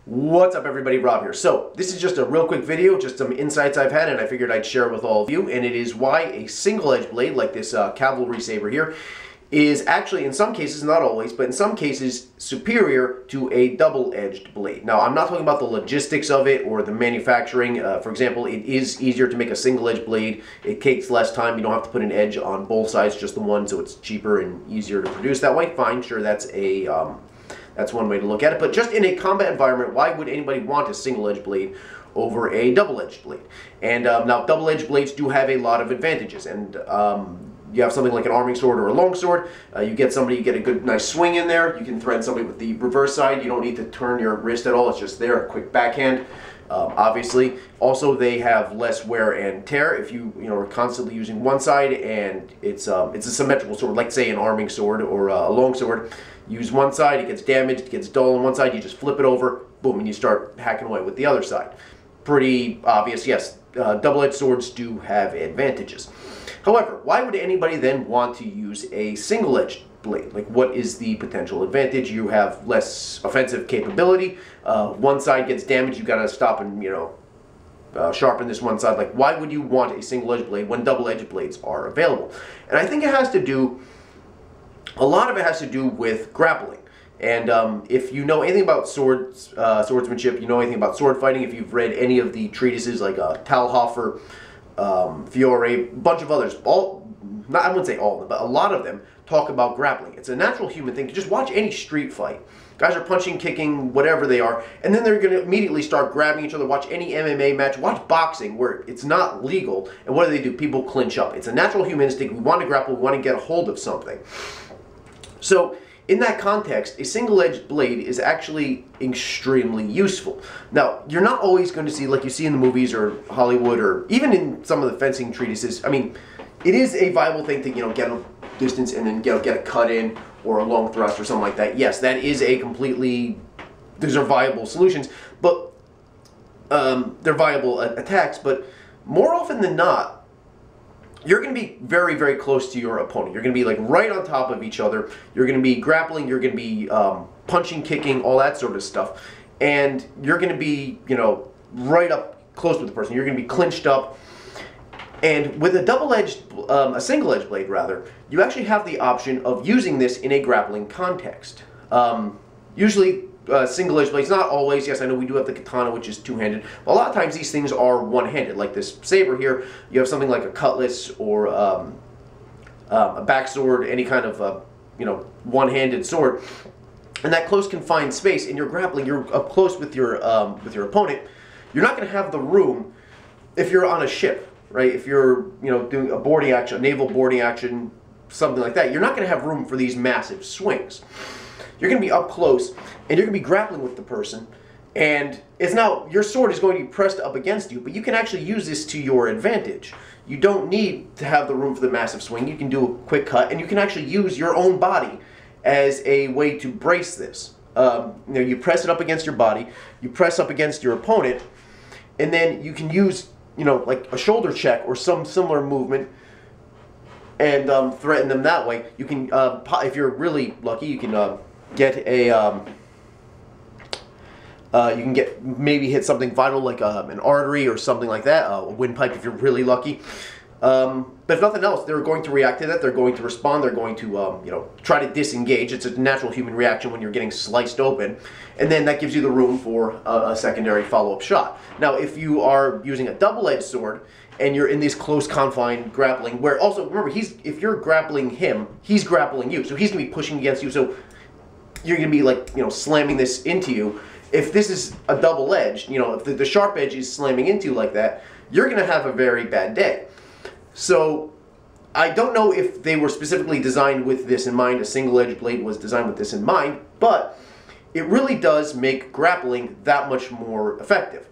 What's up everybody, Rob here. So this is just a real quick video, just some insights I've had and I figured I'd share with all of you, and it is why a single edge blade like this cavalry saber here is actually, in some cases, not always, but in some cases superior to a double-edged blade. Now I'm not talking about the logistics of it or the manufacturing. For example, it is easier to make a single edge blade. It takes less time. You don't have to put an edge on both sides, just the one, so it's cheaper and easier to produce that way. Fine, sure, that's one way to look at it. But just in a combat environment, why would anybody want a single-edged blade over a double-edged blade? And now double-edged blades do have a lot of advantages. And you have something like an arming sword or a longsword. You get a good nice swing in there. You can threaten somebody with the reverse side. You don't need to turn your wrist at all. It's just there, a quick backhand. Obviously, also they have less wear and tear if you are constantly using one side, and it's a symmetrical sword, like say an arming sword or a longsword. Use one side, it gets damaged, it gets dull on one side, you just flip it over, boom, and you start hacking away with the other side. Pretty obvious, yes. Double-edged swords do have advantages. However, why would anybody then want to use a single-edged blade? Like, what is the potential advantage? You have less offensive capability. One side gets damaged, you gotta stop and sharpen this one side. Like, why would you want a single-edged blade when double-edged blades are available? And I think it has to do, a lot of it has to do with grappling. And if you know anything about swordsmanship, you know anything about sword fighting, if you've read any of the treatises like Talhofer, Fiore, a bunch of others, I wouldn't say all of them, but a lot of them talk about grappling. It's a natural human thing. Just watch any street fight. Guys are punching, kicking, whatever they are, and then they're going to immediately start grabbing each other. Watch any MMA match. Watch boxing where it's not legal, and what do? People clinch up. It's a natural human instinct. We want to grapple. We want to get a hold of something. So in that context, a single-edged blade is actually extremely useful. Now, you're not always going to see, like you see in the movies or Hollywood or even in some of the fencing treatises, I mean, it is a viable thing to, get a distance and then get a cut in or a long thrust or something like that. Yes, that is a completely, those are viable solutions, but they're viable attacks, but more often than not, you're going to be very, very close to your opponent. You're going to be like right on top of each other. You're going to be grappling. You're going to be punching, kicking, all that sort of stuff. And you're going to be, right up close with the person. You're going to be clinched up. And with a single-edged blade rather, you actually have the option of using this in a grappling context. Usually, single-edged blades, not always. Yes, I know we do have the katana, which is two-handed, but a lot of times these things are one-handed. Like this saber here, you have something like a cutlass or a backsword, any kind of one-handed sword. In that close confined space, in your grappling, you're up close with your opponent. You're not going to have the room if you're on a ship, right? If you're doing a boarding action, a naval boarding action, something like that. You're not going to have room for these massive swings. You're going to be up close, and you're going to be grappling with the person, and it's now, your sword is going to be pressed up against you, but you can actually use this to your advantage. You don't need to have the room for the massive swing. You can do a quick cut, and you can actually use your own body as a way to brace this. You press it up against your body, you press up against your opponent, and then you can use, like a shoulder check or some similar movement and threaten them that way. You can, if you're really lucky, you can get a maybe hit something vital like an artery or something like that, a windpipe if you're really lucky. But if nothing else, they're going to react to that. They're going to respond. They're going to try to disengage. It's a natural human reaction when you're getting sliced open, and then that gives you the room for a secondary follow-up shot. Now, if you are using a double-edged sword and you're in this close confined grappling, where also remember if you're grappling him, he's grappling you, so he's gonna be pushing against you. So you're going to be like, slamming this into you. If this is a double-edged, if the sharp edge is slamming into you like that, you're going to have a very bad day. So I don't know if they were specifically designed with this in mind, a single-edged blade was designed with this in mind, but it really does make grappling that much more effective.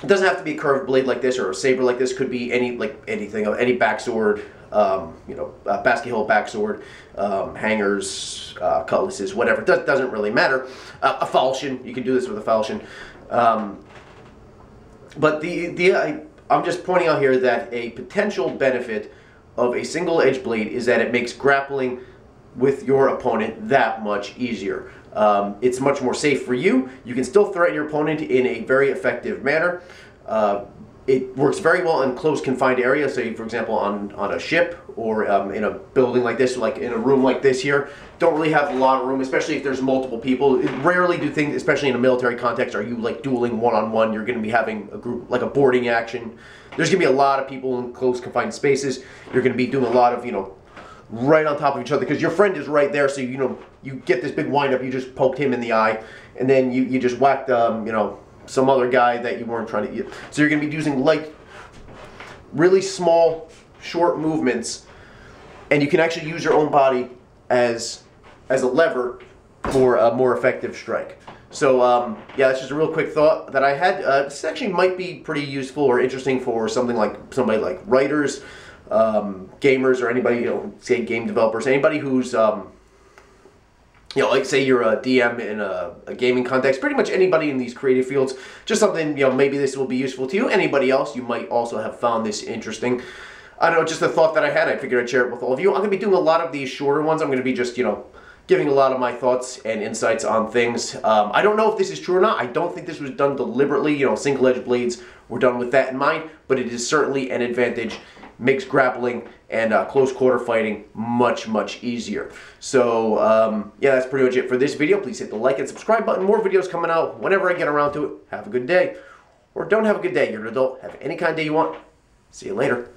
It doesn't have to be a curved blade like this or a saber like this. Could be anything, any backsword, basket hill backsword, hangers, cutlasses, whatever. It doesn't really matter. A falchion, you can do this with a falchion. But I'm just pointing out here that a potential benefit of a single-edged blade is that it makes grappling with your opponent that much easier. It's much more safe for you. You can still threaten your opponent in a very effective manner. It works very well in close confined areas, say for example on a ship or in a building like this, like in a room like this here. Don't really have a lot of room, especially if there's multiple people. Rarely do things, especially in a military context, are you like dueling one-on-one. You're going to be having a group, like a boarding action. There's going to be a lot of people in close confined spaces. You're going to be doing a lot of, right on top of each other because your friend is right there, so you get this big wind up. You just poked him in the eye, and then you just whacked some other guy that you weren't trying to. So you're going to be using like really small, short movements, and you can actually use your own body as a lever for a more effective strike. So yeah, that's just a real quick thought that I had. This actually might be pretty useful or interesting for somebody like writers, gamers, or anybody, say game developers, anybody who's like say you're a DM in a gaming context, pretty much anybody in these creative fields. Just something, maybe this will be useful to you. Anybody else, you might also have found this interesting. I don't know, just a thought that I had. I figured I'd share it with all of you. I'm going to be doing a lot of these shorter ones. I'm going to be just, giving a lot of my thoughts and insights on things. I don't know if this is true or not. I don't think this was done deliberately. Single-edged blades were done with that in mind, but it is certainly an advantage. Makes grappling and close quarter fighting much, much easier. So yeah, that's pretty much it for this video. Please hit the like and subscribe button. More videos coming out whenever I get around to it. Have a good day. Or don't have a good day. You're an adult. Have any kind of day you want. See you later.